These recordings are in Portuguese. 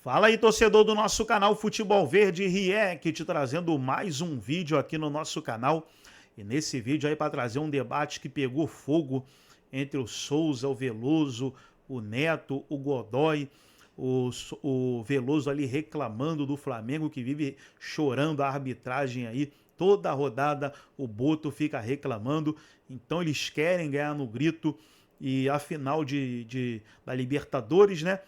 Fala aí, torcedor do nosso canal Futebol Verde React, trazendo mais um vídeo aqui no nosso canal. E nesse vídeo aí para trazer um debate que pegou fogo entre o Souza, o Veloso, o Neto, o Godoy, o Veloso ali reclamando do Flamengo, que vive chorando a arbitragem aí. Toda a rodada o Boto fica reclamando, então eles querem ganhar no grito. E a final da Libertadores, né?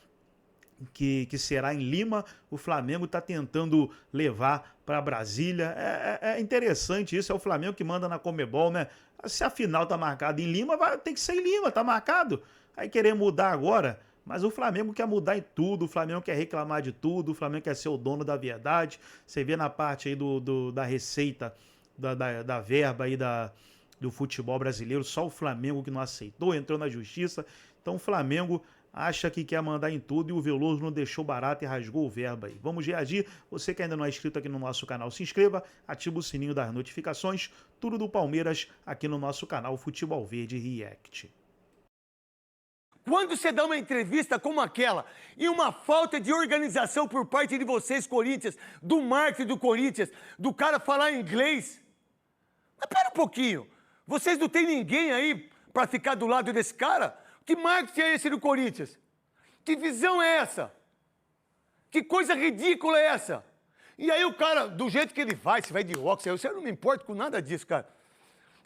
Que será em Lima, o Flamengo está tentando levar para Brasília. É interessante isso, é o Flamengo que manda na Conmebol, né? Se a final tá marcada em Lima, tem que ser em Lima, tá marcado. Aí querer mudar agora, mas o Flamengo quer mudar em tudo, o Flamengo quer reclamar de tudo, o Flamengo quer ser o dono da verdade. Você vê na parte aí da receita, da verba aí do futebol brasileiro, só o Flamengo que não aceitou, entrou na justiça. Então o Flamengo acha que quer mandar em tudo e o Veloso não deixou barato e rasgou o verbo aí. Vamos reagir. Você que ainda não é inscrito aqui no nosso canal, se inscreva, ativa o sininho das notificações. Tudo do Palmeiras aqui no nosso canal Futebol Verde React. Quando você dá uma entrevista como aquela e uma falta de organização por parte de vocês, Corinthians, do marketing do Corinthians, do cara falar inglês... Mas pera um pouquinho, vocês não têm ninguém aí para ficar do lado desse cara? Que marketing é esse do Corinthians? Que visão é essa? Que coisa ridícula é essa? E aí o cara, do jeito que ele vai, se vai de óculos, eu não me importo com nada disso, cara.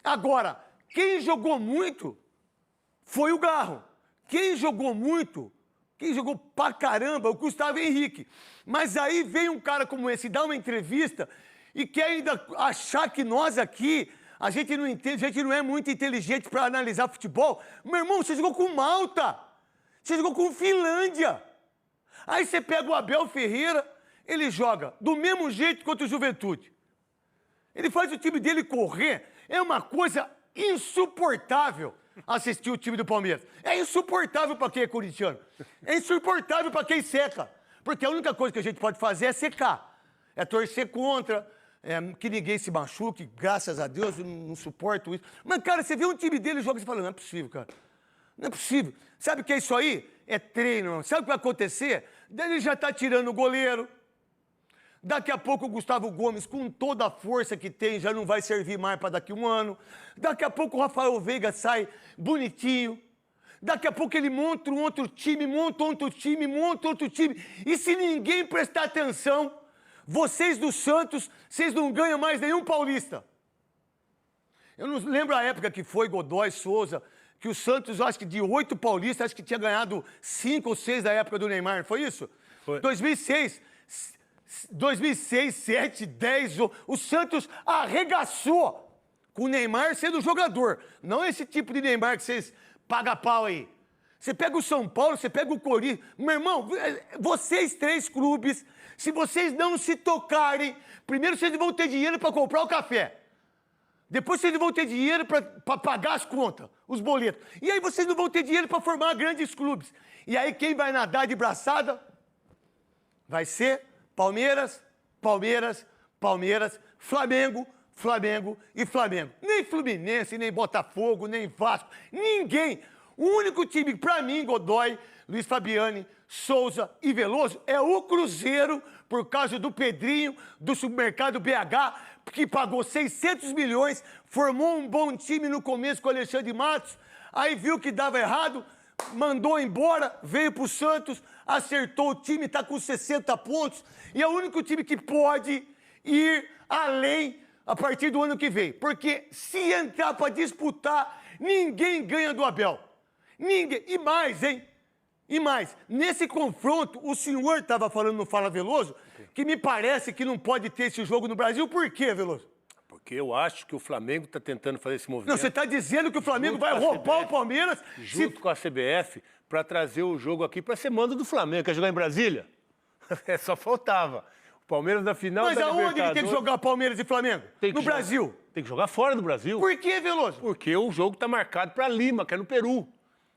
Agora, quem jogou muito foi o Garro. Quem jogou muito, quem jogou pra caramba, o Gustavo Henrique. Mas aí vem um cara como esse, dá uma entrevista e quer ainda achar que nós aqui... A gente não entende, a gente não é muito inteligente para analisar futebol. Meu irmão, você jogou com Malta. Você jogou com Finlândia. Aí você pega o Abel Ferreira, ele joga do mesmo jeito contra o Juventude. Ele faz o time dele correr. É uma coisa insuportável assistir o time do Palmeiras. É insuportável para quem é corintiano. É insuportável para quem seca. Porque a única coisa que a gente pode fazer é secar. É torcer contra... que ninguém se machuque, graças a Deus, eu não suporto isso. Mas, cara, você vê um time dele joga e você fala, não é possível, cara. Não é possível. Sabe o que é isso aí? É treino. Sabe o que vai acontecer? Daí ele já tá tirando o goleiro. Daqui a pouco o Gustavo Gomes, com toda a força que tem, já não vai servir mais para daqui a um ano. Daqui a pouco o Rafael Veiga sai bonitinho. Daqui a pouco ele monta um outro time, monta outro time, monta outro time. E se ninguém prestar atenção... Vocês do Santos, vocês não ganham mais nenhum paulista. Eu não lembro a época que foi Godoy, Souza, que o Santos, acho que de 8 paulistas, acho que tinha ganhado 5 ou 6 da época do Neymar, não foi isso? Foi. 2006, 7, 10, o Santos arregaçou com o Neymar sendo jogador. Não esse tipo de Neymar que vocês pagam pau aí. Você pega o São Paulo, você pega o Corinthians. Meu irmão, vocês 3 clubes... Se vocês não se tocarem, primeiro vocês vão ter dinheiro para comprar o café. Depois vocês vão ter dinheiro para pagar as contas, os boletos. E aí vocês não vão ter dinheiro para formar grandes clubes. E aí quem vai nadar de braçada vai ser Palmeiras, Palmeiras, Palmeiras, Flamengo, Flamengo e Flamengo. Nem Fluminense, nem Botafogo, nem Vasco, ninguém. O único time, para mim, Godoy, Luiz Fabiani, Souza e Veloso, é o Cruzeiro, por causa do Pedrinho, do Supermercado BH, que pagou 600 milhões, formou um bom time no começo com o Alexandre Matos, aí viu que dava errado, mandou embora, veio pro Santos, acertou o time, tá com 60 pontos, e é o único time que pode ir além a partir do ano que vem. Porque se entrar para disputar, ninguém ganha do Abel. Ninguém. E mais, hein? E mais, nesse confronto, o senhor estava falando no Fala Veloso, que me parece que não pode ter esse jogo no Brasil. Por quê, Veloso? Porque eu acho que o Flamengo está tentando fazer esse movimento. Não, você está dizendo que o Flamengo vai roubar o Palmeiras... Junto com a CBF, para trazer o jogo aqui para ser mando do Flamengo. Quer jogar em Brasília? Só faltava. O Palmeiras na final Mas aonde ele tem que jogar Palmeiras e Flamengo? No Brasil. Tem que jogar fora do Brasil. Por quê, Veloso? Porque o jogo está marcado para Lima, que é no Peru.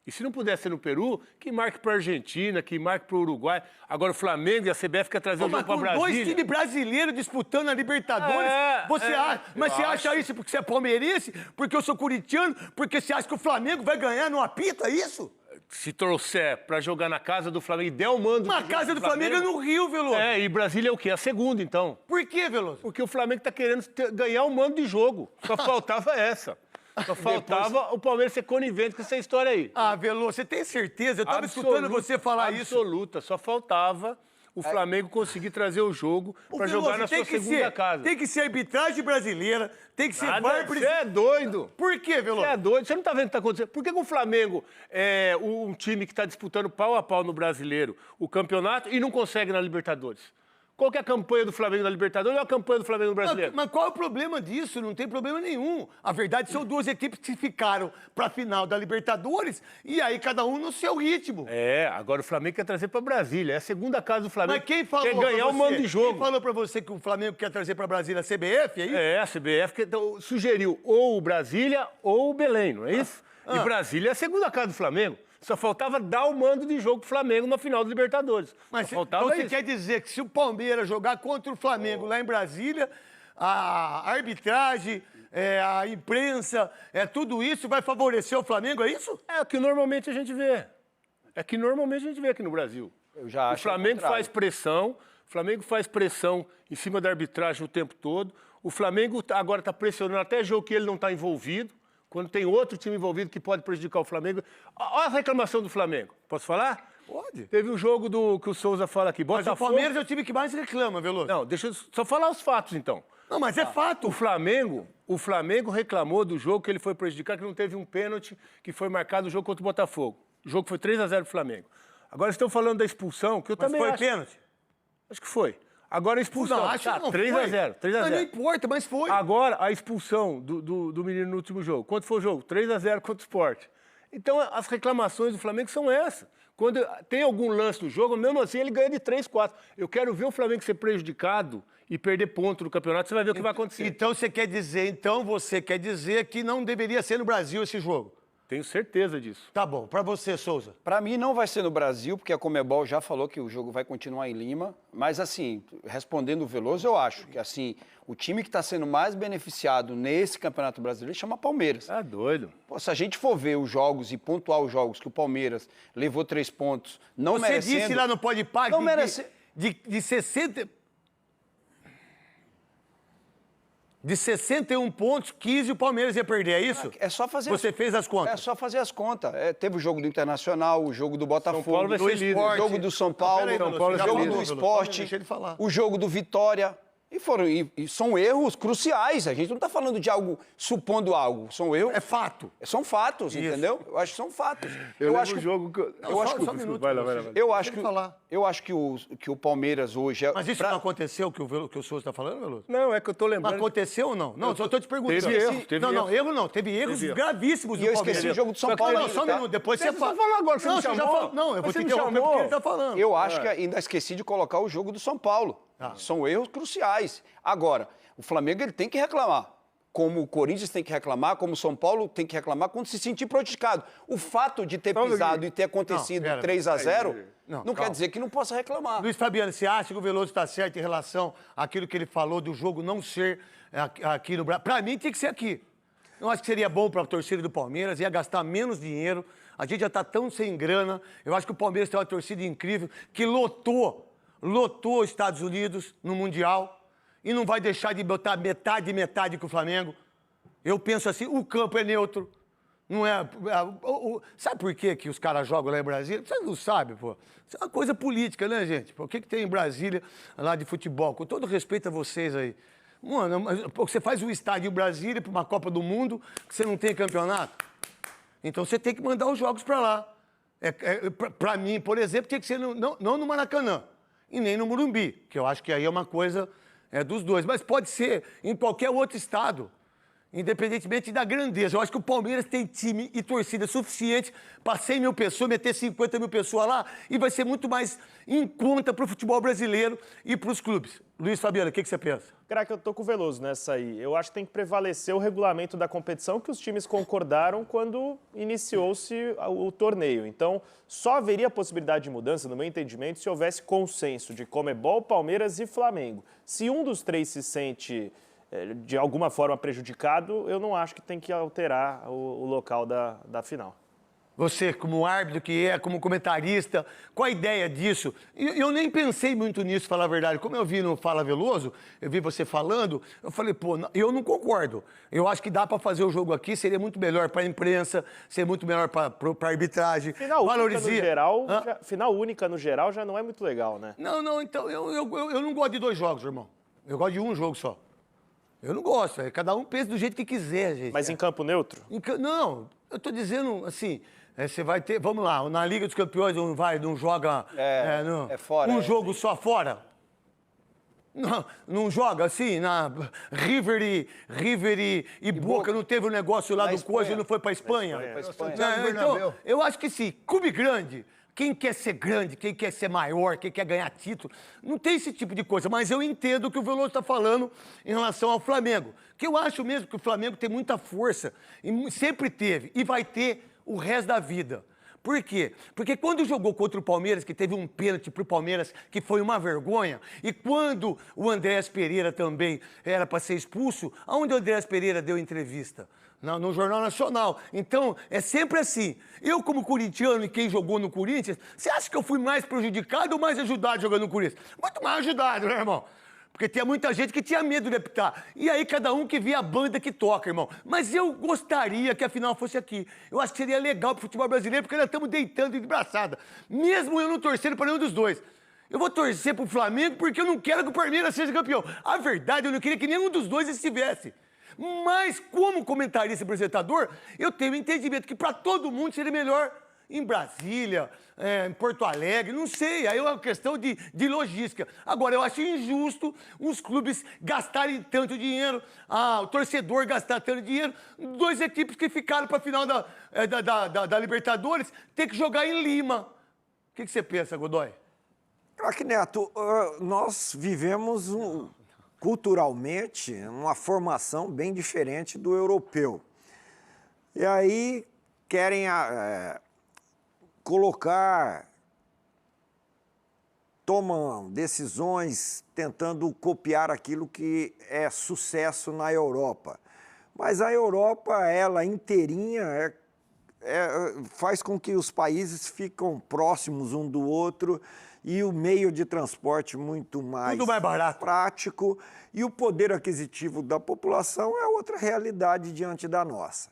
E se não puder ser no Peru, que marque para a Argentina, que marque para o Uruguai. Agora o Flamengo e a CBF quer trazer o jogo para Brasília. Com 2 times brasileiros disputando a Libertadores, você acha isso porque você é palmeirense? Porque eu sou corintiano? Porque você acha que o Flamengo vai ganhar no apito, é isso? se trouxer para jogar na casa do Flamengo e der o mando... Mas a casa do Flamengo é no Rio, Veloso. É, e Brasília é o quê? A segunda, então. Por quê, Veloso? Porque o Flamengo tá querendo ganhar o mando de jogo. Só faltava essa. Só faltava o Palmeiras ser conivente com essa história aí. Ah, Veloso, você tem certeza? Eu tava escutando você falar isso. Absoluta. Só faltava o Flamengo conseguir trazer o jogo para jogar na sua segunda casa. Tem que ser arbitragem brasileira, tem que ser VAR... Você é doido. Por quê, Veloso? Você é doido. Você não tá vendo o que tá acontecendo? Por que o Flamengo é um time que está disputando pau a pau no Brasileiro o campeonato e não consegue na Libertadores? Qual que é a campanha do Flamengo na Libertadores ou a campanha do Flamengo no Brasileiro? Mas qual é o problema disso? Não tem problema nenhum. A verdade são duas equipes que ficaram para a final da Libertadores e aí cada um no seu ritmo. É, agora o Flamengo quer trazer para Brasília. É a segunda casa do Flamengo. Mas quem falou quer ganhar o mando de jogo. Quem falou para você que o Flamengo quer trazer para Brasília a CBF, é isso? É, a CBF sugeriu ou o Brasília ou o Belém, não é isso? E Brasília é a segunda casa do Flamengo. Só faltava dar o mando de jogo pro Flamengo na final da Libertadores. Mas então você quer dizer que se o Palmeiras jogar contra o Flamengo lá em Brasília, a arbitragem, a imprensa, tudo isso vai favorecer o Flamengo, é isso? É o que normalmente a gente vê. É que normalmente a gente vê aqui no Brasil. Eu já acho o Flamengo faz pressão, o Flamengo faz pressão em cima da arbitragem o tempo todo. O Flamengo agora está pressionando até jogo que ele não está envolvido. Quando tem outro time envolvido que pode prejudicar o Flamengo. Olha a reclamação do Flamengo. Posso falar? Pode. Teve um jogo que o Souza fala aqui. Mas o Palmeiras é o time que mais reclama, Veloso. Não, deixa eu só falar os fatos, então. Não, mas é fato. O Flamengo reclamou do jogo que ele foi prejudicado, que não teve um pênalti que foi marcado no jogo contra o Botafogo. O jogo foi 3-0 pro Flamengo. Agora estão falando da expulsão, que eu também foi acho. Pênalti? Acho que foi. Agora a expulsão. Não, acho que não 3-0. Mas não importa, mas foi. Agora a expulsão do menino no último jogo. Quanto foi o jogo? 3-0 contra o Sport. Então as reclamações do Flamengo são essas. Quando tem algum lance do jogo, mesmo assim ele ganha de 3-4. Eu quero ver o Flamengo ser prejudicado e perder ponto no campeonato, você vai ver o que vai acontecer. Então você quer dizer que não deveria ser no Brasil esse jogo? Tenho certeza disso. Tá bom. Para você, Souza? Para mim não vai ser no Brasil, porque a Conmebol já falou que o jogo vai continuar em Lima. Mas assim, respondendo o Veloso, eu acho que assim, o time que está sendo mais beneficiado nesse Campeonato Brasileiro chama Palmeiras. Tá doido. Pô, se a gente for ver os jogos e pontuar os jogos que o Palmeiras levou 3 pontos, não Você merecendo... disse lá no Podpah não merece... de 60... De 61 pontos, 15 o Palmeiras ia perder, é isso? É só fazer... Você fez as contas? É só fazer as contas. Teve o jogo do Internacional, o jogo do Botafogo, São Paulo vai ser líder. o jogo do São Paulo, o jogo do Sport, o jogo do Vitória. E são erros cruciais. A gente não está falando de algo, supondo algo. São erros... É fato. São fatos, Isso. Entendeu? Eu acho que são fatos. Eu acho que o jogo... Só um minuto. Vai lá. Eu acho que o Palmeiras hoje... Mas isso não aconteceu, que o Souza está falando, Veloso? Não, é que eu tô lembrando... Mas aconteceu ou não? Não, só estou te perguntando. Teve erro. Não, erro não. Teve erros gravíssimos E do eu Palmeiras. esqueci o jogo do São Paulo. Não, só um minuto. Depois você fala. Você falou agora, você não, me chamou? Não, eu vou te Você me interromper porque chamou? ele está falando. Eu acho que ainda esqueci de colocar o jogo do São Paulo. São erros cruciais. Agora, o Flamengo ele tem que reclamar. Como o Corinthians tem que reclamar, como o São Paulo tem que reclamar quando se sentir prejudicado. O fato de ter pisado e ter acontecido 3-0 não quer dizer que não possa reclamar. Luiz Fabiano, você acha que o Veloso está certo em relação àquilo que ele falou do jogo não ser aqui no Brasil? Para mim, tem que ser aqui. Eu acho que seria bom para a torcida do Palmeiras, ia gastar menos dinheiro. A gente já está tão sem grana. Eu acho que o Palmeiras tem uma torcida incrível que lotou os Estados Unidos no Mundial e não vai deixar de botar metade com o Flamengo. Eu penso assim, o campo é neutro. Não é... Sabe por quê que os caras jogam lá em Brasília? Vocês não sabem, pô. Isso é uma coisa política, né, gente? O que tem em Brasília lá de futebol? Com todo respeito a vocês aí. Mano, você faz um estádio em Brasília para uma Copa do Mundo que você não tem campeonato. Então você tem que mandar os jogos para lá. Para mim, por exemplo, tem que ser não no Maracanã e nem no Morumbi, que eu acho que aí é uma coisa dos dois. Mas pode ser em qualquer outro estado, independentemente da grandeza. Eu acho que o Palmeiras tem time e torcida suficiente para 100 mil pessoas, meter 50 mil pessoas lá e vai ser muito mais em conta para o futebol brasileiro e para os clubes. Luiz Fabiano, o que você pensa? Craque, eu tô com o Veloso nessa aí. Eu acho que tem que prevalecer o regulamento da competição que os times concordaram quando iniciou-se o torneio. Então, só haveria possibilidade de mudança, no meu entendimento, se houvesse consenso de Conmebol, Palmeiras e Flamengo. Se um dos três se sente de alguma forma prejudicado, eu não acho que tem que alterar o local da final. Você, como árbitro que é, como comentarista, qual a ideia disso? Eu nem pensei muito nisso, falar a verdade. Como eu vi no Fala Veloso, eu vi você falando, eu falei, pô, eu não concordo. Eu acho que dá para fazer o jogo aqui, seria muito melhor para a imprensa, seria muito melhor para a arbitragem. Final única no geral já não é muito legal, né? Não, então, eu não gosto de 2 jogos, irmão. Eu gosto de 1 jogo só. Eu não gosto, cada um pensa do jeito que quiser, gente. Mas em campo neutro? Não, eu tô dizendo assim, você vai ter, vamos lá, na Liga dos Campeões não joga fora, um jogo só fora. Não joga assim, na River e Boca não teve um negócio lá do coisa e não foi pra Espanha? Então, eu acho que sim, clube grande, quem quer ser grande, quem quer ser maior, quem quer ganhar título, não tem esse tipo de coisa. Mas eu entendo o que o Veloso está falando em relação ao Flamengo. Que eu acho mesmo que o Flamengo tem muita força, e sempre teve, e vai ter o resto da vida. Por quê? Porque quando jogou contra o Palmeiras, que teve um pênalti pro Palmeiras, que foi uma vergonha, e quando o Andréas Pereira também era para ser expulso, aonde o Andréas Pereira deu entrevista? No Jornal Nacional. Então, é sempre assim. Eu, como corintiano e quem jogou no Corinthians, você acha que eu fui mais prejudicado ou mais ajudado jogando no Corinthians? Muito mais ajudado, né, irmão? Porque tinha muita gente que tinha medo de apitar. E aí, cada um que via a banda que toca, irmão. Mas eu gostaria que a final fosse aqui. Eu acho que seria legal pro futebol brasileiro, porque nós estamos deitando de braçada. Mesmo eu não torcendo para nenhum dos dois. Eu vou torcer pro Flamengo porque eu não quero que o Palmeiras seja campeão. A verdade, eu não queria que nenhum dos dois estivesse. Mas, como comentarista e apresentador, eu tenho o entendimento que para todo mundo seria melhor em Brasília, em Porto Alegre, não sei, aí é uma questão de logística. Agora, eu acho injusto os clubes gastarem tanto dinheiro, o torcedor gastar tanto dinheiro, 2 equipes que ficaram para a final da Libertadores ter que jogar em Lima. O que você pensa, Godoy? Craque Neto, nós vivemos culturalmente uma formação bem diferente do europeu. E aí querem tomam decisões tentando copiar aquilo que é sucesso na Europa. Mas a Europa, ela inteirinha, faz com que os países ficam próximos um do outro e o meio de transporte muito mais barato, prático, e o poder aquisitivo da população é outra realidade diante da nossa.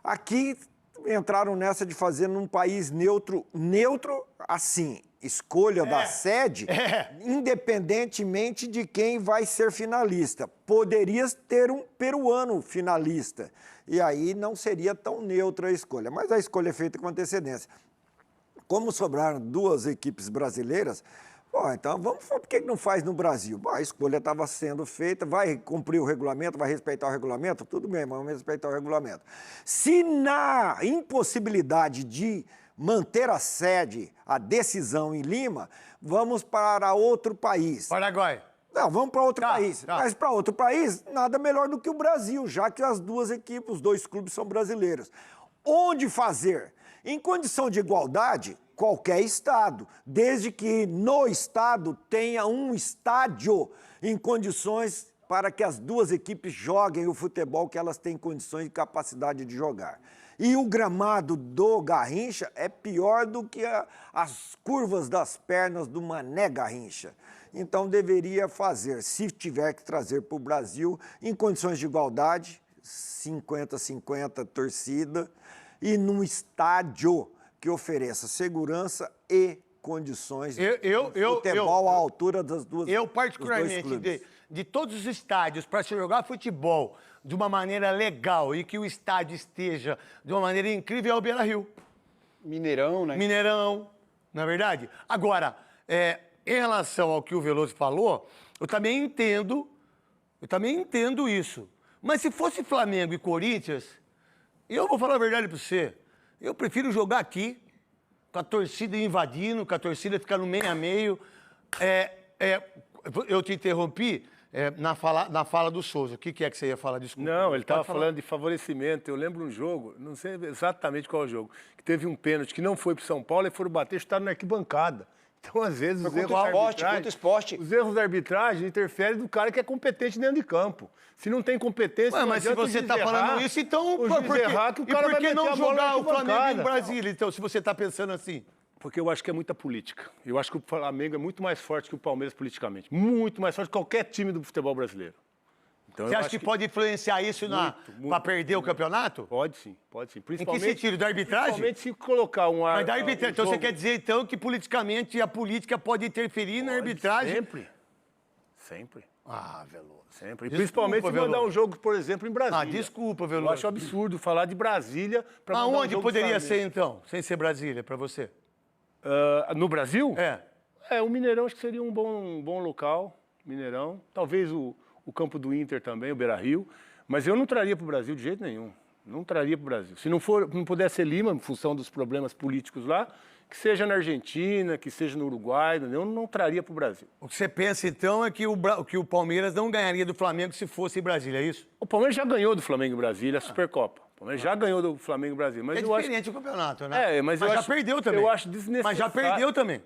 Aqui entraram nessa de fazer num país neutro assim, escolha da sede, independentemente de quem vai ser finalista. Poderia ter um peruano finalista, e aí não seria tão neutra a escolha, mas a escolha é feita com antecedência. Como sobraram 2 equipes brasileiras, então por que não faz no Brasil? A escolha estava sendo feita, vai cumprir o regulamento, vai respeitar o regulamento? Tudo bem, mas vamos respeitar o regulamento. Se na impossibilidade de manter a sede, a decisão em Lima, vamos para outro país. Paraguai. Não, vamos para outro país. Mas para outro país, nada melhor do que o Brasil, já que as 2 equipes, os 2 clubes são brasileiros. Onde fazer? Em condição de igualdade, qualquer estado, desde que no estado tenha um estádio em condições para que as 2 equipes joguem o futebol que elas têm condições e capacidade de jogar. E o gramado do Garrincha é pior do que as curvas das pernas do Mané Garrincha. Então deveria fazer, se tiver que trazer para o Brasil, em condições de igualdade, 50-50 torcida, e num estádio que ofereça segurança e condições de futebol à altura das 2 Eu, particularmente, de todos os estádios para se jogar futebol de uma maneira legal e que o estádio esteja de uma maneira incrível, é o Beira-Rio. Mineirão, né? Mineirão, não é verdade? Agora, em relação ao que o Veloso falou, eu também entendo isso. Mas se fosse Flamengo e Corinthians, eu vou falar a verdade para você, eu prefiro jogar aqui, com a torcida invadindo, com a torcida ficar no meio a meio. Eu te interrompi na fala do Souza. O que é que você ia falar? Desculpa. Não, ele estava falando de favorecimento. Eu lembro um jogo, não sei exatamente qual jogo, que teve um pênalti que não foi para o São Paulo e foram bater, chutaram na arquibancada. Então, às vezes, os erros contra o da esporte, arbitragem, contra o esporte. os erros da arbitragem interferem do cara que é competente dentro de campo. Se não tem competência, Ué, não mas se adianta o você juiz tá falando errar, isso, então o juiz errar, que o cara e por vai que meter não a bola na jogar o Flamengo em arquibancada? Brasília, então, se você tá pensando assim? Porque eu acho que é muita política. Eu acho que o Flamengo é muito mais forte que o Palmeiras politicamente. Muito mais forte que qualquer time do futebol brasileiro. Então, Você eu acha acho que pode influenciar isso para perder o campeonato? Pode sim, pode sim. Em que Principalmente, sentido? Da arbitragem? Principalmente se colocar um ar. Mas da arbitragem. um Então você jogo- quer dizer, então, que politicamente a política pode interferir na arbitragem? Sempre. Sempre. Ah, Veloso. Sempre. E Desculpa, principalmente se mandar Veloso. um jogo, por exemplo, em Brasília. Ah, desculpa, Eu Veloso. acho absurdo falar de Brasília para mandar um Aonde jogo do poderia Flamengo. ser, então, sem ser Brasília, para você? No Brasil? É. O Mineirão acho que seria um bom local. Mineirão. Talvez o campo do Inter também, o Beira-Rio. Mas eu não traria para o Brasil de jeito nenhum. Não traria para o Brasil. Se não pudesse ser Lima, em função dos problemas políticos lá, que seja na Argentina, que seja no Uruguai, eu não traria para o Brasil. O que você pensa, então, é que o Palmeiras não ganharia do Flamengo se fosse em Brasília, é isso? O Palmeiras já ganhou do Flamengo em Brasília a Supercopa. O Palmeiras já ganhou do Flamengo em Brasília. Mas É eu acho diferente o campeonato, né? mas eu já acho- perdeu também. eu acho desnecessário. Mas já perdeu também.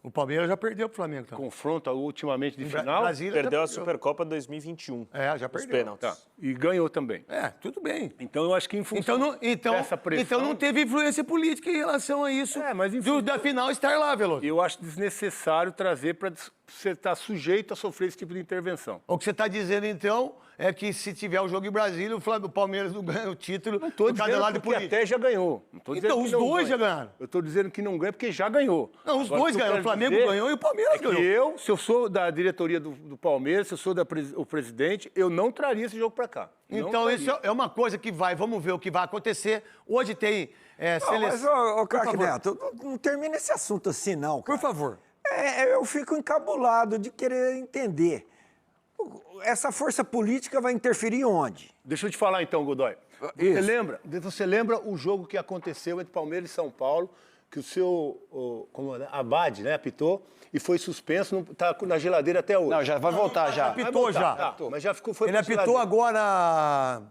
O Palmeiras já perdeu pro Flamengo também. confronto ultimamente de Em final. Brasília Perdeu a já Supercopa 2021. É, já Os perdeu. pênaltis. Tá. E ganhou também. É, tudo bem. Então eu acho que em função dessa pressão... Então não teve influência política em relação a isso. Mas enfim, da final estar lá, Veloso. eu acho desnecessário trazer para você estar sujeito a sofrer esse tipo de intervenção. O que você está dizendo, então, é que se tiver o jogo em Brasília, o Palmeiras não ganha o título Não estou por cada dizendo lado porque político. até já ganhou. Não tô dizendo Então, que os não dois ganha. já ganharam. Eu estou dizendo que não ganha porque já ganhou. Não, os Agora, dois o que eu ganharam. O quero Flamengo dizer ganhou e o Palmeiras é que ganhou. se eu sou da diretoria do Palmeiras, se eu sou o presidente, eu não traria esse jogo para cá. Não Então, traria. isso é uma coisa que vamos ver o que vai acontecer. Hoje tem Não, mas, seleção. ô, craque favor. Neto, não termina esse assunto assim, não, cara. Por favor. Eu fico encabulado de querer entender. Essa força política vai interferir onde? Deixa eu te falar então, Godoy. Isso. Você lembra o jogo que aconteceu entre Palmeiras e São Paulo, que o seu Abad, né, apitou e foi suspenso, está na geladeira até hoje. Não, já vai voltar já. apitou Vai voltar, já. tá, mas já foi Ele pra apitou geladeira. agora.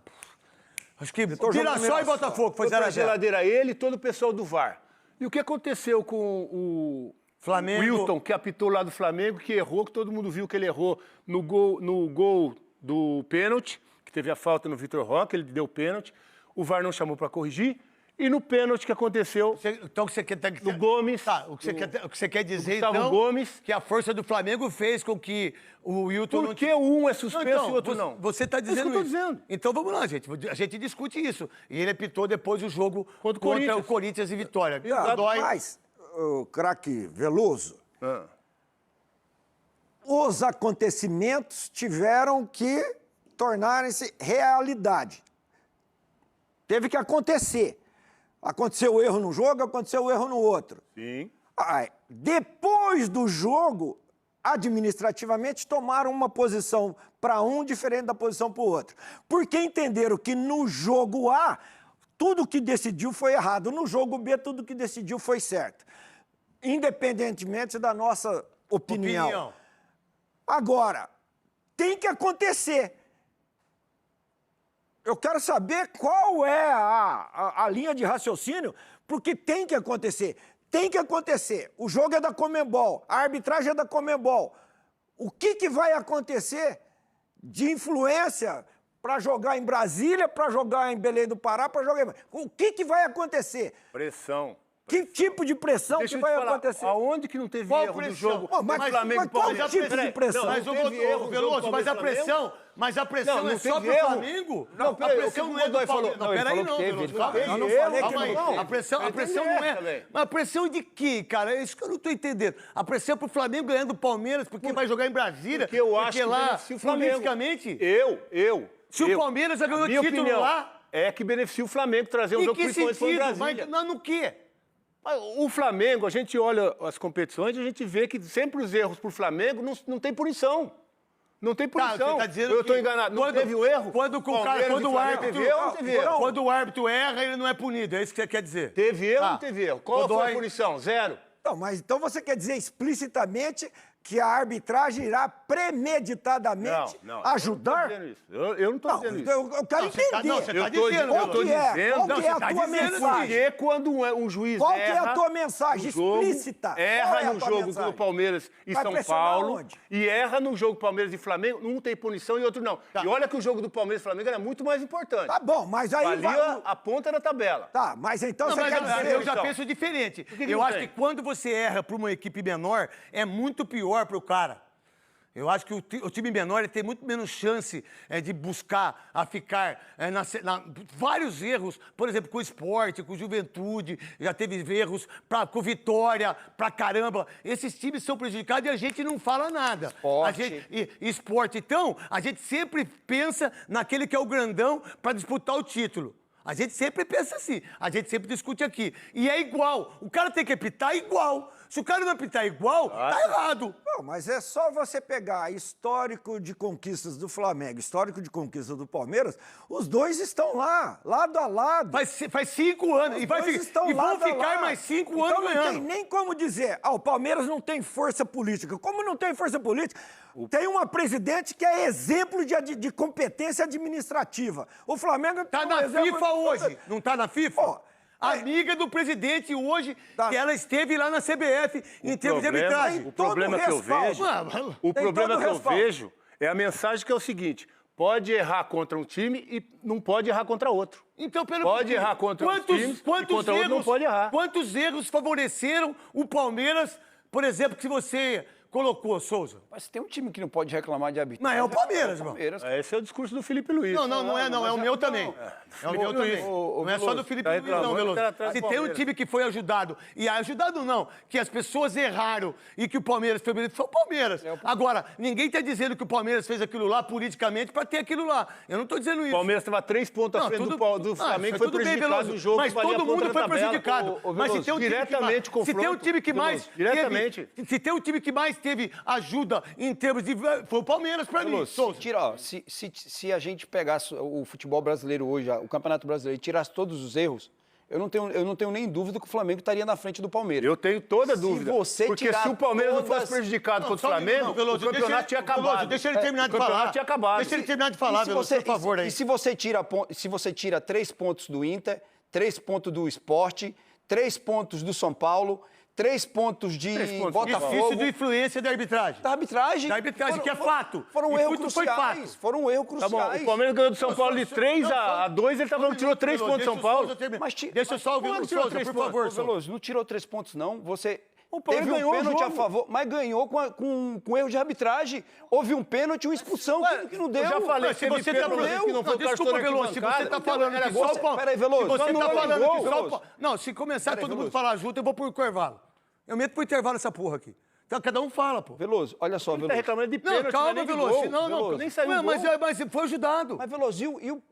Acho que jogando Mirassol e Mirassol. Botafogo foi Foi pra 0x0. geladeira ele e todo o pessoal do VAR. E o que aconteceu com o Flamengo. Wilton, que apitou lá do Flamengo, que errou, que todo mundo viu que ele errou no gol do pênalti, que teve a falta no Vitor Roque, ele deu pênalti. O VAR não chamou para corrigir. E no pênalti que aconteceu Então, o que você quer... no Gomes. Tá, o que você quer dizer, Gustavo então, Gomes. que a força do Flamengo fez com que o Wilton não... Por que um é suspenso e o outro não? Você está É isso dizendo que eu isso. tô dizendo. Então, vamos lá, gente. A gente discute isso. E ele apitou depois o jogo Contra o contra Corinthians. o Corinthians e Vitória. Mas, o craque Veloso, Ah. os acontecimentos tiveram que tornarem-se realidade. Teve que acontecer. Aconteceu o erro num jogo, aconteceu o erro no outro. Sim. Depois do jogo, administrativamente, tomaram uma posição para um diferente da posição para o outro. Porque entenderam que no jogo A, tudo que decidiu foi errado. No jogo B, tudo que decidiu foi certo. Independentemente da nossa opinião. Agora, tem que acontecer. Eu quero saber qual é a linha de raciocínio, porque tem que acontecer. Tem que acontecer. O jogo é da Conmebol, a arbitragem é da Conmebol. O que vai acontecer de influência para jogar em Brasília, para jogar em Belém do Pará, para jogar em... O que vai acontecer? Pressão. Que tipo de pressão Deixa que eu te vai falar, acontecer? Aonde que não teve Qual erro pressão? do jogo? Ô, mas Flamengo e qual Palmeiras? tipo de Peraí, pressão? não, Mas não o teve erro no Veloso, jogo mas a Palmeiras e pressão, Não, é não só teve pro erro. Flamengo? Não, peraí, a pressão o que não é o Godoy do Palmeiras. falou? Não, peraí, Ele não, falou que Veloso. teve, Calma aí. não falei que Calma aí. não. A pressão Ele tem não essa é... também. Mas a pressão de quê, cara? É isso que eu não tô entendendo. A pressão é pro Flamengo ganhando o Palmeiras porque vai jogar em Brasília. Porque eu acho que lá, beneficia o Flamengo. politicamente... Se o Palmeiras já ganhou título lá... É que beneficia o Flamengo trazer um Em jogo que principalmente para sentido? Brasília. Mas no quê? O Flamengo, a gente olha as competições e a gente vê que sempre os erros pro Flamengo não tem punição. Não tem punição. você tá dizendo eu estou que enganado. Não quando- teve o erro? Quando o cara, Palmeiras quando e o Flamengo árbitro, teve erro ou não teve erro? quando o árbitro erra, ele não é punido. É isso que você quer dizer? Teve erro ou Tá. não teve erro? Qual foi Godoy- a punição? Zero. Não, mas então você quer dizer explicitamente que a arbitragem irá premeditadamente ajudar? Eu não estou dizendo isso. Eu quero entender. Não, você está Eu tô dizendo. Qual que é? Qual Não, que é a você tá tua dizendo mensagem? Porque quando um juiz Qual que é erra a tua mensagem no jogo, explícita? Qual é erra a no tua jogo mensagem? do Palmeiras e Vai São pressionar Paulo onde? e erra no jogo Palmeiras e Flamengo, um tem punição e outro não. E olha que o jogo do Palmeiras e Flamengo era muito mais importante. Tá bom, mas aí... Valia a ponta da tabela. Tá, mas então Não, você mas quer dizer... eu já então? penso diferente. que Eu não acho tem? que quando você erra para uma equipe menor, é muito pior para o cara. Eu acho que o time menor ele tem muito menos chance de buscar a ficar vários erros, por exemplo, com o Sport, com o Juventude, já teve erros com o Vitória, pra caramba. Esses times são prejudicados e a gente não fala nada. Sport. Esporte. Então, a gente sempre pensa naquele que é o grandão para disputar o título. A gente sempre pensa assim, a gente sempre discute aqui. E é igual, o cara tem que apitar igual. Se o cara não apitar igual, tá errado. Não, mas é só você pegar histórico de conquistas do Flamengo, histórico de conquistas do Palmeiras, os dois estão lá, lado a lado. Faz 5 anos. Os E, dois estão vão lado a ficar lado. mais 5 Então anos não ganhando. tem nem como dizer, o Palmeiras não tem força política. Como não tem força política? Tem uma presidente que é exemplo de competência administrativa. O Flamengo Tá tem um na exemplo FIFA hoje. Não tá na FIFA? Pô, Amiga do presidente hoje, Tá. que ela esteve lá na CBF em termos de arbitragem. O problema que eu vejo, Mano, o Tem problema todo que eu respaldo. vejo é a mensagem que é o seguinte: pode errar contra um time e não pode errar contra outro. então, pelo Pode errar contra os times e contra outro não pode errar. Quantos erros favoreceram o Palmeiras, por exemplo, que você colocou, Souza? Mas tem um time que não pode reclamar de arbitragem. Mas é o Palmeiras, irmão. Palmeiras. Esse é o discurso do Felipe Luiz. Não é o meu também. É o meu também. Não é só do Felipe Luiz, não, Veloso. Se tem um time que foi ajudado, e ajudado não, que as pessoas erraram e que o Palmeiras foi beneficiado, foi o Palmeiras. Agora, ninguém está dizendo que o Palmeiras fez aquilo lá politicamente para ter aquilo lá. Eu não estou dizendo isso. O Palmeiras estava 3 pontos à frente do Flamengo, foi tudo bem, prejudicado Veloso, no jogo. mas valia a todo ponta mundo da foi tabela. prejudicado. Mas se tem um diretamente time que mais diretamente. se tem um time que mais teve ajuda em termos de foi o Palmeiras para mim. Veloso, Souza. se a gente pegasse o futebol brasileiro hoje, o Campeonato Brasileiro, e tirasse todos os erros, eu não tenho nem dúvida que o Flamengo estaria na frente do Palmeiras. Eu tenho toda a dúvida. você porque tirar se o Palmeiras não todas- fosse prejudicado contra o Só um minuto, Flamengo, não, Veloso, o campeonato tinha acabado. Veloso, deixa ele terminar de O falar. campeonato tinha acabado. Deixa ele terminar de falar, Veloso, por favor. Aí. E se você tira 3 pontos do Inter, 3 pontos do Sport, 3 pontos do São Paulo, 3 pontos de 3 pontos. Botafogo... Isso de influência da arbitragem. Da arbitragem. Da arbitragem, que é fato. Foram E erros tudo foi cruciais. fato. Foram erros Tá bom, cruciais. o Palmeiras ganhou do São Paulo de 3 a 2, ele tá falando que tirou 3 pontos do São Paulo. Deixa eu só ouvir o Souza, por favor, Souza. Veloso, não tirou 3 pontos, não. Você O Palmeiras teve um ganhou o pênalti a jogo. favor, mas ganhou com erro de arbitragem. Houve um pênalti e uma expulsão que não deu. Eu já falei Mas se que você teve tá pênalti falando que não foi desculpa, cartão Veloso, se você tá falando era que só o gol. Paulo... Peraí, Veloso. Se você Só tá não é falando gol, que só o Veloso. Paulo... Não, se começar Peraí, todo mundo Veloso. falar junto, eu vou pro intervalo. Eu meto pro intervalo essa porra aqui. Então cada um fala, pô. Veloso, olha só, Ele tá Veloso. reclamando de Não, pênalti, calma, nem de Veloso. gol. Não, Veloso. Nem saiu Ué, gol. mas foi ajudado. Mas, Veloso,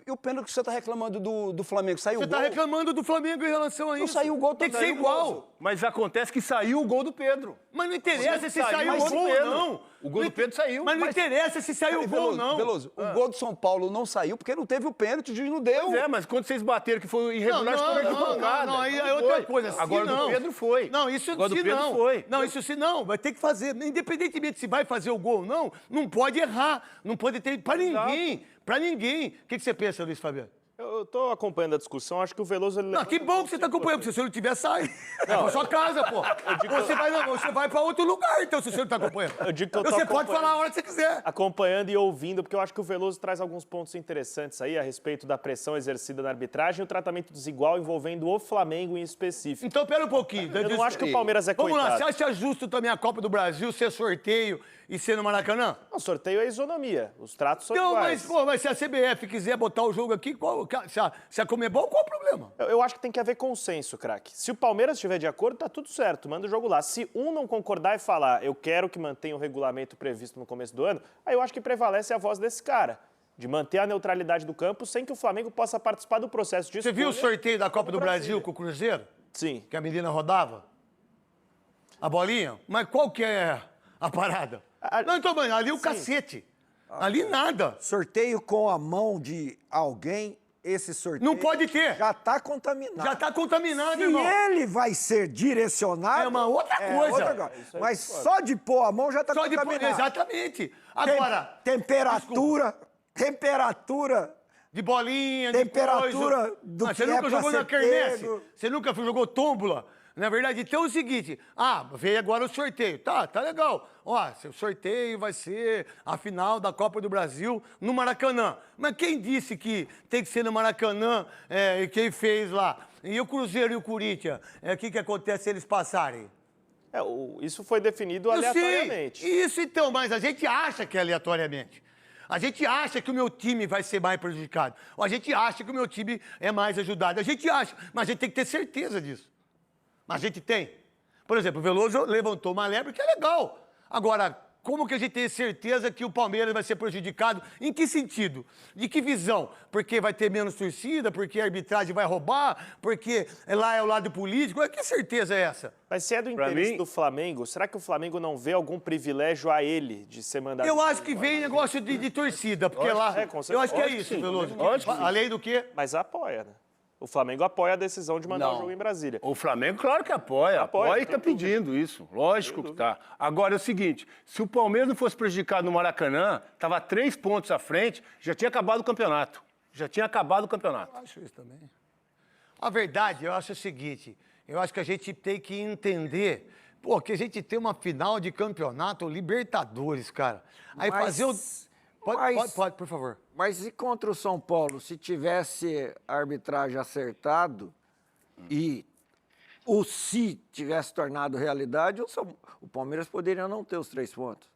e o pênalti que você tá reclamando do Flamengo? Saiu Você o tá gol? reclamando do Flamengo em relação a isso. Não saiu o gol, Tem que ser saiu o igual. gol. Mas acontece que saiu o gol do Pedro. Mas não interessa se saiu o mas gol ou Pedro. não. O gol do Pedro saiu. Mas não interessa se saiu o gol ou Veloso, não. Veloso, o gol do São Paulo não saiu porque não teve o pênalti, o juiz não deu. Pois é, mas quando vocês bateram que foi irregular, Não, foi arquibancada. não, aí Então é outra foi. coisa. Se Agora não. do Pedro foi. Não, isso Agora do se Pedro não. foi. Não, isso se não. Vai ter que fazer. Independentemente se vai fazer o gol ou não, não pode errar. Não pode ter... Pra ninguém. Pra ninguém. O que você pensa, Luiz Fabiano? Eu tô acompanhando a discussão, acho que o Veloso... Ele Não, que bom que você tá acompanhando, porque se você não tiver, sai. É pra sua casa, pô. Você vai pra outro lugar, então, se você não tá acompanhando. Eu digo que eu tô Você pode acompanhando. falar a hora que você quiser. acompanhando e ouvindo, porque eu acho que o Veloso traz alguns pontos interessantes aí a respeito da pressão exercida na arbitragem e o tratamento desigual envolvendo o Flamengo em específico. Então, pera um pouquinho. Eu não acho que o Palmeiras é Vamos lá, coitado. você acha justo também a Copa do Brasil ser sorteio e ser no Maracanã? O sorteio é isonomia, os tratos são Então, iguais. mas se a CBF quiser botar o jogo aqui, se a Comebol, qual o problema? Eu acho que tem que haver consenso, craque. Se o Palmeiras estiver de acordo, tá tudo certo, manda o jogo lá. Se um não concordar e falar, eu quero que mantenha o regulamento previsto no começo do ano, aí eu acho que prevalece a voz desse cara, de manter a neutralidade do campo sem que o Flamengo possa participar do processo de Você viu o escolha. sorteio da Copa do Brasil com o Cruzeiro? Sim. Que a menina rodava? A bolinha? Mas qual que é a parada? Não, então, mano, ali o cacete. Ali nada. Sorteio com a mão de alguém esse sorteio... Não pode ter. Já está contaminado. Já está contaminado, Se irmão. ele vai ser direcionado... É uma outra coisa. Mas só de pôr a mão já está Só de contaminado. exatamente. Agora, Temperatura... de bolinha, Temperatura de coisa. do Você que nunca é jogou pra na ser quermesse? pego. Você nunca jogou tómbola? Na verdade, então é o seguinte, veio agora o sorteio. Tá legal. Ó, seu sorteio vai ser a final da Copa do Brasil no Maracanã. Mas quem disse que tem que ser no Maracanã e quem fez lá? E o Cruzeiro e o Corinthians? O que acontece se eles passarem? Isso foi definido aleatoriamente. Sim, isso então, mas a gente acha que é aleatoriamente. A gente acha que o meu time vai ser mais prejudicado. Ou a gente acha que o meu time é mais ajudado. A gente acha, mas a gente tem que ter certeza disso. Mas a gente tem. Por exemplo, o Veloso levantou uma lebre que é legal. Agora, como que a gente tem certeza que o Palmeiras vai ser prejudicado? Em que sentido? De que visão? Porque vai ter menos torcida? Porque a arbitragem vai roubar? Porque lá é o lado político? Que certeza é essa? Mas se é do interesse do Flamengo, será que o Flamengo não vê algum privilégio a ele de ser mandado? Eu acho que vem negócio de torcida, porque lá... eu acho que é isso, Veloso. Além do quê? Mas apoia, né? O Flamengo apoia a decisão de mandar o jogo em Brasília. O Flamengo, claro que apoia e está pedindo isso. Lógico que está. Agora é o seguinte, se o Palmeiras não fosse prejudicado no Maracanã, estava 3 pontos à frente, já tinha acabado o campeonato. Eu acho isso também. A verdade, eu acho o seguinte, eu acho que a gente tem que entender, que a gente tem uma final de campeonato Libertadores, cara. Aí fazer o... Pode, por favor. Mas e contra o São Paulo, se tivesse a arbitragem acertado e o se tivesse tornado realidade, o Palmeiras poderia não ter os 3 pontos.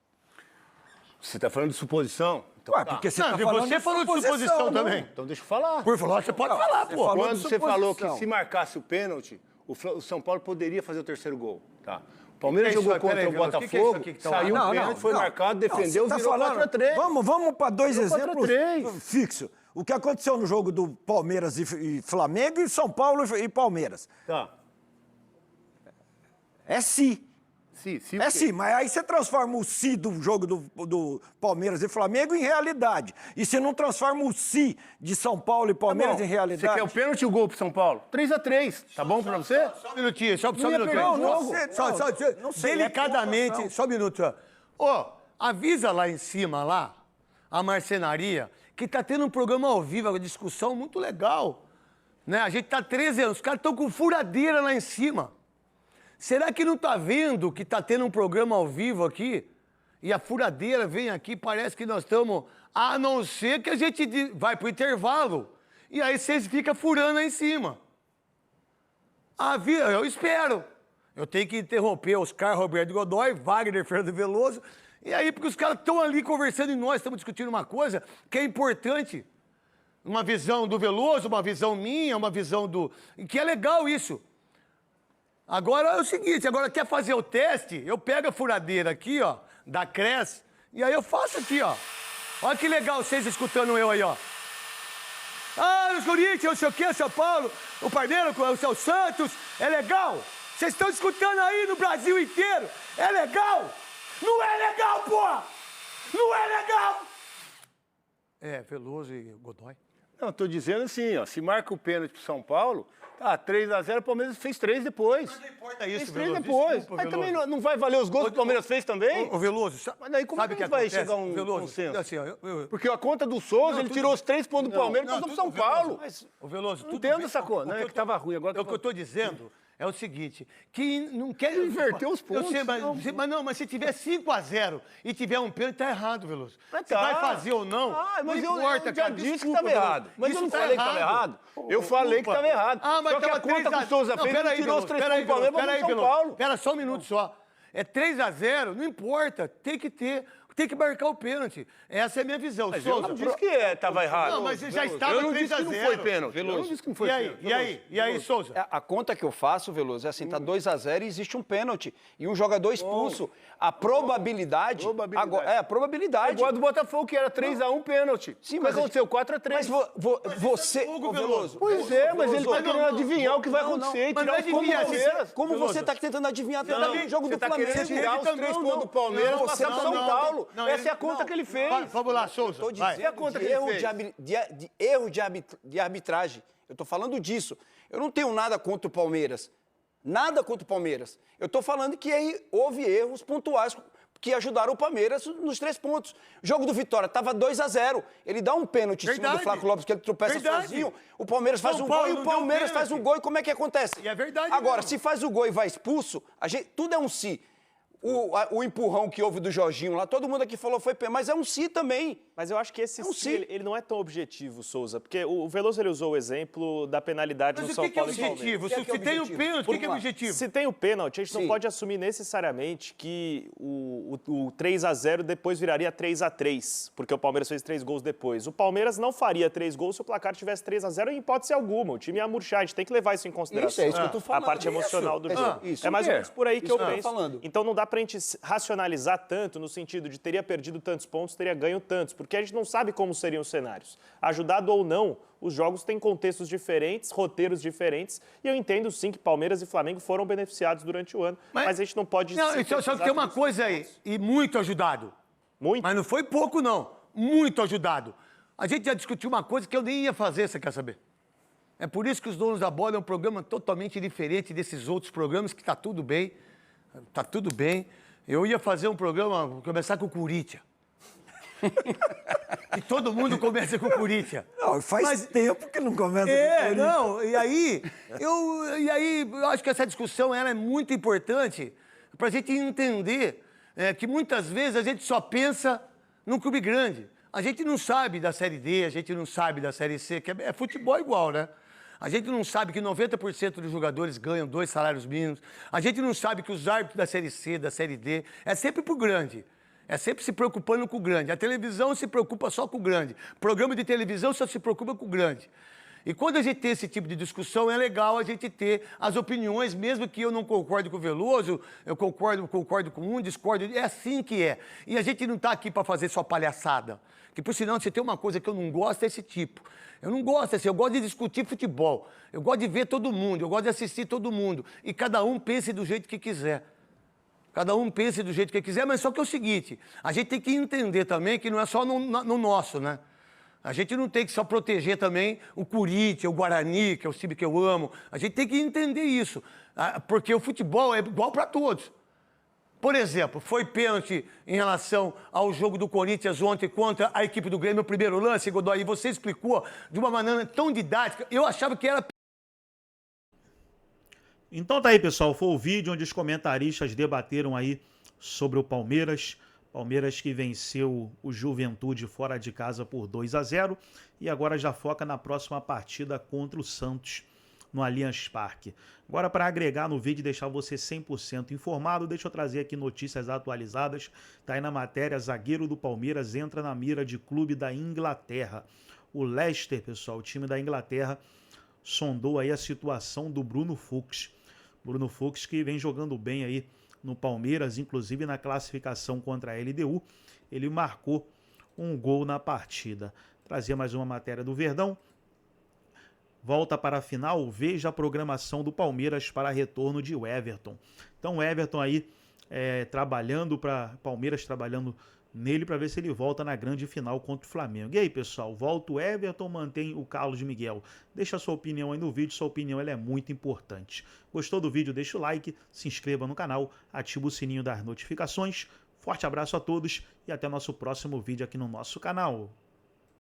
Você está falando de suposição? Então, porque você está falando você falou de suposição também. Então deixa eu falar. Por favor, você pode falar, pô. Quando você falou que se marcasse o pênalti, o São Paulo poderia fazer o 3º gol. Tá. O Palmeiras jogou contra o Botafogo, saiu um pênalti, foi marcado, defendeu, virou 4-3. Vamos para 2 exemplos fixos. O que aconteceu no jogo do Palmeiras e Flamengo e São Paulo e Palmeiras. Tá. É si. É sim, mas aí você transforma o si do jogo do Palmeiras e Flamengo em realidade. E você não transforma o si de São Paulo e Palmeiras em realidade. Você quer o pênalti e o gol pro São Paulo? 3-3, tá bom pra você? Só um minutinho, só um minutinho. Não sei, delicadamente, só um minuto. Avisa lá em cima, a marcenaria, que tá tendo um programa ao vivo, uma discussão muito legal. Né? A gente tá 13 anos, os caras estão com furadeira lá em cima. Será que não tá vendo que tá tendo um programa ao vivo aqui? E a furadeira vem aqui, parece que nós estamos... A não ser que a gente vai pro intervalo. E aí vocês ficam furando aí em cima. Eu espero. Eu tenho que interromper Oscar Roberto Godoy, Wagner Fernando Veloso. E aí, porque os caras estão ali conversando e nós estamos discutindo uma coisa que é importante. Uma visão do Veloso, uma visão minha, uma visão do... Que é legal isso. Agora é o seguinte, agora quer fazer o teste, eu pego a furadeira aqui, da Cres, e aí eu faço aqui, Olha que legal vocês escutando eu aí, os Corinthians, não sei o quê, São Paulo, o Palmeiras, o seu Santos, é legal? Vocês estão escutando aí no Brasil inteiro, é legal? Não é legal, porra! Não é legal! Veloso e Godoy. Não, tô dizendo assim, se marca o pênalti pro São Paulo, 3-0, o Palmeiras fez 3 depois. Mas não importa isso, fez 3 Veloso. depois. Desculpa, mas também não vai valer os gols que o Palmeiras fez também? Ô, Veloso, mas daí como sabe que vai chegar a um consenso? Assim, Porque a conta do Souza, ele tirou os 3 pontos do Palmeiras e passou pro São Paulo. Ô, Veloso, não entendo essa conta. Não é que tava ruim agora. O que eu tô dizendo é o seguinte, que não quer... Inverter os pontos. Eu sei, mas se tiver 5-0 e tiver um pênalti, tá errado, Veloso. Se vai fazer ou não, mas não importa, eu já disse que estava errado. Mas eu não tá falei que estava errado. Eu falei que estava errado. Mas só que a conta que o Souza fez, ele tirou os 3 pontos do Palmeiras para o São Paulo. Pera só um minuto só. É 3-0, não importa, tem que marcar o pênalti. Essa é a minha visão. Mas eu não disse que estava errado. Não, mas já estava 3-0. Eu não disse que não foi pênalti. Eu não disse que não foi pênalti. E aí, Souza? A conta que eu faço, Veloso, é assim, tá 2-0 e existe um pênalti. E um jogador expulso. A probabilidade... a probabilidade. É igual a do Botafogo, que era 3-1 pênalti. Sim, mas aconteceu 4-3. Mas você... Veloso. Pois é, mas ele tá querendo adivinhar o que vai acontecer. Como você tá tentando adivinhar também o jogo do Flamengo? querendo tirar os 3 pontos do Palmeiras e passar pro São Paulo. Essa é a conta que ele fez. Vamos lá, Souza. Estou dizendo É a conta que ele erro, fez. de erro de arbitragem. Eu estou falando disso. Eu não tenho nada contra o Palmeiras. Nada contra o Palmeiras. Eu estou falando que houve erros pontuais que ajudaram o Palmeiras nos 3 pontos. O jogo do Vitória estava 2-0. Ele dá um pênalti em cima do Flávio Lopes, que ele tropeça sozinho. O Palmeiras faz um gol e o Palmeiras faz um gol. E como é que acontece? E é verdade Agora, mesmo. se faz o gol e vai expulso, tudo é um si. O empurrão que houve do Jorginho lá, todo mundo aqui falou foi pênalti, mas é um si também. Mas eu acho que esse Não, sim, sim. ele não é tão objetivo, Souza, porque o Veloso ele usou o exemplo da penalidade Mas no o São que é Paulo e Palmeiras. objetivo? O que é Se tem o objetivo? pênalti, o que é Vamos lá. objetivo? Se tem o pênalti, a gente não Sim. pode assumir necessariamente que o 3-0 depois viraria 3-3, porque o Palmeiras fez 3 gols depois. O Palmeiras não faria 3 gols se o placar tivesse 3-0 em hipótese alguma. O time ia murchar, a gente tem que levar isso em consideração. Isso, é isso que eu tô falando. A parte emocional do jogo. Isso. É mais ou menos por aí que eu que eu tô penso. falando. Então não dá pra gente racionalizar tanto no sentido de teria perdido tantos pontos, teria ganho tantos, porque a gente não sabe como seriam os cenários. Ajudado ou não, os jogos têm contextos diferentes, roteiros diferentes, e eu entendo sim que Palmeiras e Flamengo foram beneficiados durante o ano, mas a gente não pode... Não, só que sintetizar tem uma tudo isso. coisa aí, e muito ajudado. Muito. Mas não foi pouco, não. Muito ajudado. A gente já discutiu uma coisa que eu nem ia fazer, você quer saber? É por isso que os Donos da Bola é um programa totalmente diferente desses outros programas, que tá tudo bem. Tá tudo bem. Eu ia fazer um programa, começar com o Corinthians. E todo mundo começa com o Corinthians. Não, faz tempo que não começa com o É, Corinthians. não, e aí eu acho que essa discussão ela é muito importante para a gente entender que muitas vezes a gente só pensa num clube grande. A gente não sabe da Série D, a gente não sabe da Série C, que é futebol igual, né? A gente não sabe que 90% dos jogadores ganham 2 salários mínimos. A gente não sabe que os árbitros da Série C, da Série D, é sempre pro grande. É sempre se preocupando com o grande. A televisão se preocupa só com o grande. Programa de televisão só se preocupa com o grande. E quando a gente tem esse tipo de discussão, é legal a gente ter as opiniões, mesmo que eu não concorde com o Veloso, eu concordo com um, discordo. É assim que é. E a gente não está aqui para fazer só palhaçada. Que, por sinal, se tem uma coisa que eu não gosto, é esse tipo. Eu não gosto assim, eu gosto de discutir futebol. Eu gosto de ver todo mundo, eu gosto de assistir todo mundo. E cada um pense do jeito que quiser. Cada um pense do jeito que quiser, mas só que é o seguinte, a gente tem que entender também que não é só no nosso, né? A gente não tem que só proteger também o Corinthians, o Guarani, que é o time que eu amo. A gente tem que entender isso, porque o futebol é igual para todos. Por exemplo, foi pênalti em relação ao jogo do Corinthians ontem contra a equipe do Grêmio, o primeiro lance, Godoy, e você explicou de uma maneira tão didática, eu achava que era... Então tá aí, pessoal, foi o vídeo onde os comentaristas debateram aí sobre o Palmeiras. Palmeiras que venceu o Juventude fora de casa por 2-0 e agora já foca na próxima partida contra o Santos no Allianz Parque. Agora, para agregar no vídeo e deixar você 100% informado, deixa eu trazer aqui notícias atualizadas. Tá aí na matéria, zagueiro do Palmeiras entra na mira de clube da Inglaterra. O Leicester, pessoal, o time da Inglaterra, sondou aí a situação do Bruno Fux. Bruno Fux que vem jogando bem aí no Palmeiras, inclusive na classificação contra a LDU, ele marcou um gol na partida. Trazia mais uma matéria do Verdão. Volta para a final, veja a programação do Palmeiras para retorno de Everton. Então o Everton aí trabalhando para Palmeiras, trabalhando nele para ver se ele volta na grande final contra o Flamengo. E aí, pessoal, volta o Everton, mantém o Carlos Miguel? Deixa a sua opinião aí no vídeo, sua opinião ela é muito importante. Gostou do vídeo? Deixa o like, se inscreva no canal, ativa o sininho das notificações. Forte abraço a todos e até nosso próximo vídeo aqui no nosso canal.